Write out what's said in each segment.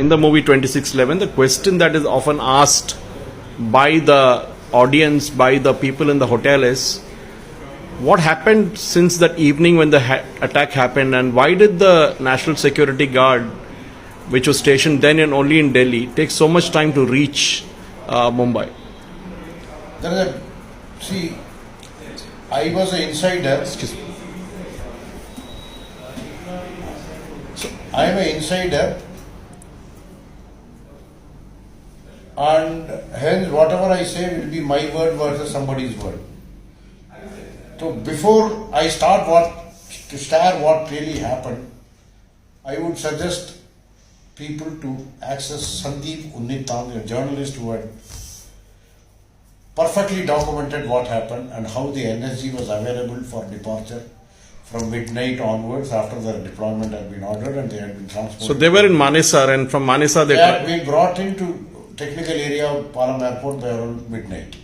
in the movie 2611, the question that is often asked by the audience, by the people in the hotel is, what happened since that evening when the attack happened, and why did the National Security Guard, which was stationed then and only in Delhi, take so much time to reach Mumbai? See, I was an insider. Excuse me. So I am an insider, and hence whatever I say will be my word versus somebody's word. So before I start what really happened, I would suggest people to access Sandeep Unnithan, a journalist who had perfectly documented what happened and how the energy was available for departure from midnight onwards after the deployment had been ordered and they had been transported. So they were in Manesar, and from Manesar they had been brought into technical area of Palam Airport by around midnight.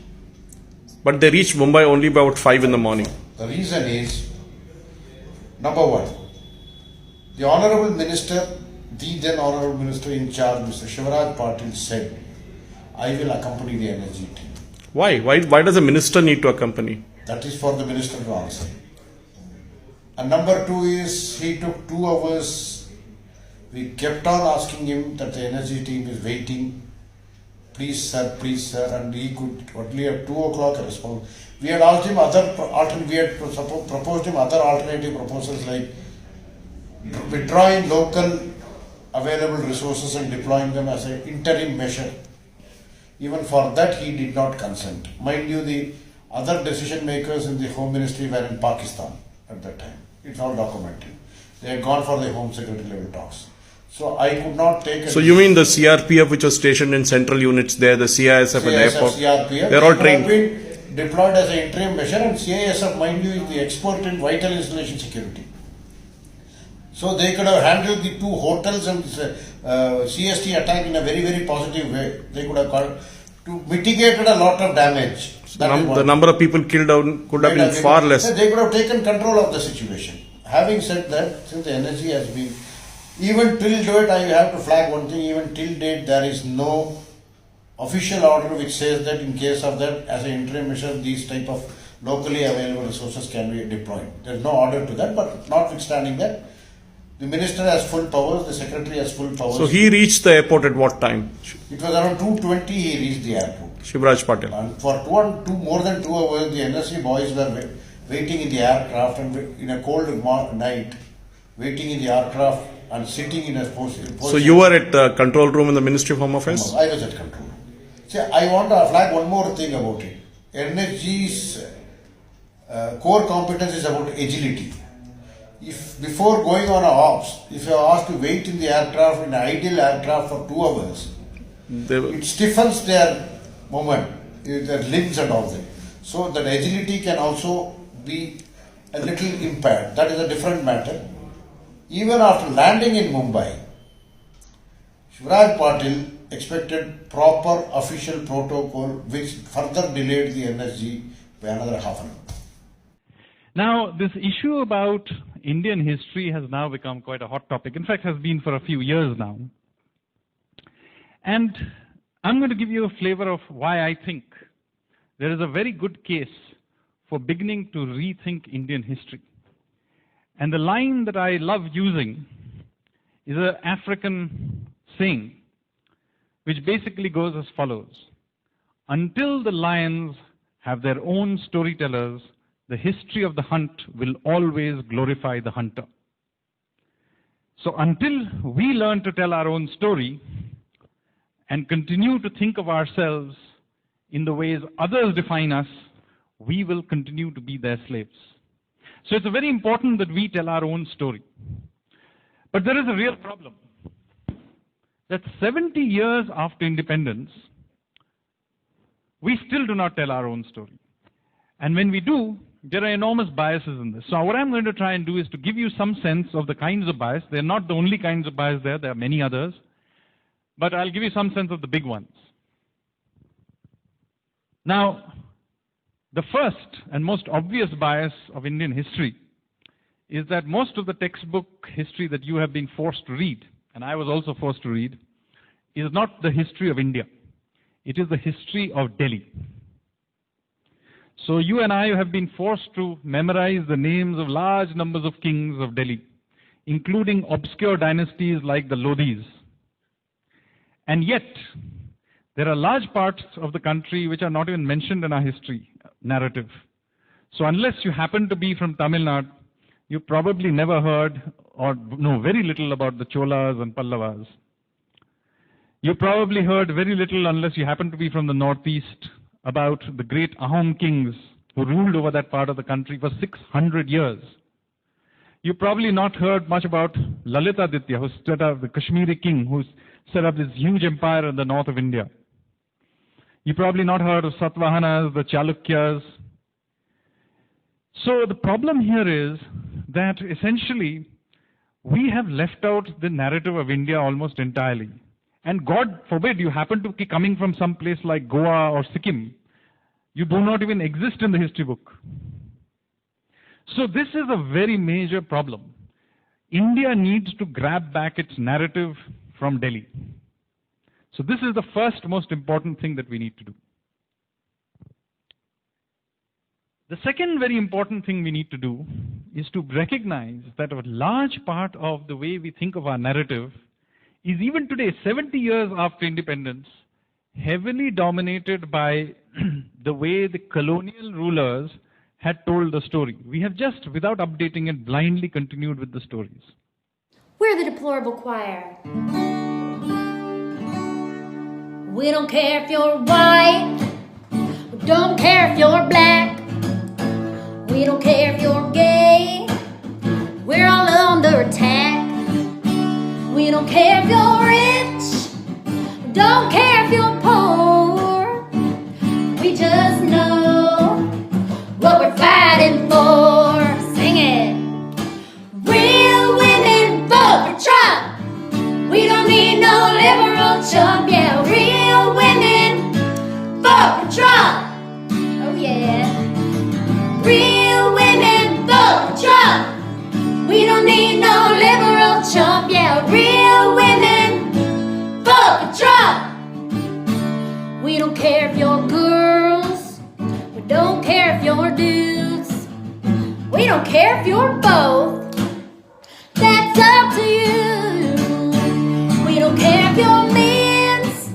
But they reached Mumbai only by about 5 in the morning. The reason is, number one, the Honourable Minister, the then Honourable Minister in charge, Mr. Shivraj Patil, said, I will accompany the energy team. Why? Why does a minister need to accompany? That is for the minister to answer. And number two is, he took 2 hours. We kept on asking him that the energy team is waiting. Please sir, and he could only at 2 o'clock respond. We had asked him proposed him other alternative proposals like withdrawing local available resources and deploying them as an interim measure. Even for that he did not consent. Mind you, the other decision makers in the Home Ministry were in Pakistan at that time. It's all documented. They had gone for the Home Secretary level talks. So I could not take. So you mean the CRPF, which was stationed in central units there, the CISF at the airport, CRPF, they're all trained. Have been deployed as an interim measure, and CISF, mind you, is the expert in vital installation security. So they could have handled the 2 hotels and CST attack in a very, very positive way. They could have called to mitigated a lot of damage. The number of people killed could have been far less. They could have taken control of the situation. Having said that, since the energy has been, even till date, I have to flag one thing, even till date there is no official order which says that in case of that, as an interim measure, these type of locally available resources can be deployed. There is no order to that, but notwithstanding that, the minister has full powers, the secretary has full powers. So he reached the airport at what time? It was around 2:20 he reached the airport. Shivraj Patil. And for more than 2 hours, the NSC boys were waiting in the aircraft, and in a cold night, waiting in the aircraft and sitting in a position. So you were at the control room in the Ministry of Home Affairs? I was at control room. See, I want to flag one more thing about it. NSG's core competence is about agility. If before going on a ops, if you are asked to wait in the aircraft, in an ideal aircraft for 2 hours, it stiffens their movement, their limbs and all that. So that agility can also be a little impaired. That is a different matter. Even after landing in Mumbai, Shivraj Patil expected proper official protocol which further delayed the NSG by another half an hour. Now, this issue about Indian history has now become quite a hot topic. In fact, has been for a few years now. And I'm going to give you a flavor of why I think there is a very good case for beginning to rethink Indian history. And the line that I love using is an African saying, which basically goes as follows. Until the lions have their own storytellers, the history of the hunt will always glorify the hunter. So until we learn to tell our own story and continue to think of ourselves in the ways others define us, we will continue to be their slaves. So it's very important that we tell our own story. But there is a real problem. That 70 years after independence, we still do not tell our own story. And when we do, there are enormous biases in this. So what I'm going to try and do is to give you some sense of the kinds of bias. They're not the only kinds of bias there are many others. But I'll give you some sense of the big ones. Now, the first and most obvious bias of Indian history is that most of the textbook history that you have been forced to read, and I was also forced to read, is not the history of India. It is the history of Delhi. So you and I have been forced to memorize the names of large numbers of kings of Delhi, including obscure dynasties like the Lodhis. And yet, there are large parts of the country which are not even mentioned in our history narrative. So unless you happen to be from Tamil Nadu, you probably never heard or know very little about the Cholas and Pallavas. You probably heard very little, unless you happen to be from the northeast, about the great Ahom kings who ruled over that part of the country for 600 years. You probably not heard much about Lalitaditya, who set up the Kashmiri king, who set up this huge empire in the north of India. You probably not heard of Satavahanas, the Chalukyas. So the problem here is that essentially we have left out the narrative of India almost entirely. And God forbid you happen to be coming from some place like Goa or Sikkim, you do not even exist in the history book. So this is a very major problem. India needs to grab back its narrative from Delhi. So this is the first most important thing that we need to do. The second very important thing we need to do is to recognize that a large part of the way we think of our narrative is even today, 70 years after independence, heavily dominated by the way the colonial rulers had told the story. We have just, without updating it, blindly continued with the stories. We're the deplorable choir. We don't care if you're white. We don't care if you're black. We don't care if you're gay. We're all under attack. We don't care if you're rich. We don't care if you're poor. We just know what we're fighting for. Sing it. Real women vote for Trump. We don't need no liberal chump. Yeah, real women vote for Trump. Oh yeah. Real women vote for Trump. We don't need no liberal chump. Yeah, real women vote for Trump. We don't care if you're girls. We don't care if you're dudes. We don't care if you're both. That's up to you. We don't care if you're men's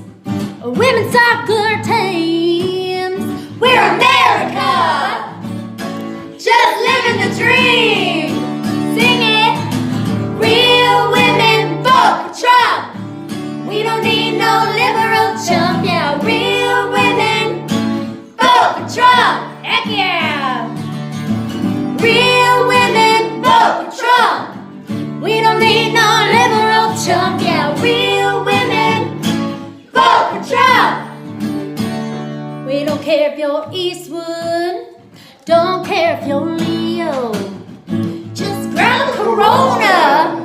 or women's soccer teams. We're America. Just living the dream. Sing it. Real women vote for Trump. We don't need no liberal chump. Yeah, real women vote for Trump. Heck yeah. Real women vote for Trump. We don't need no liberal chump. Yeah, real women vote for Trump. We don't care if you're Eastwood. Don't care if you're Leo. Just grab a Corona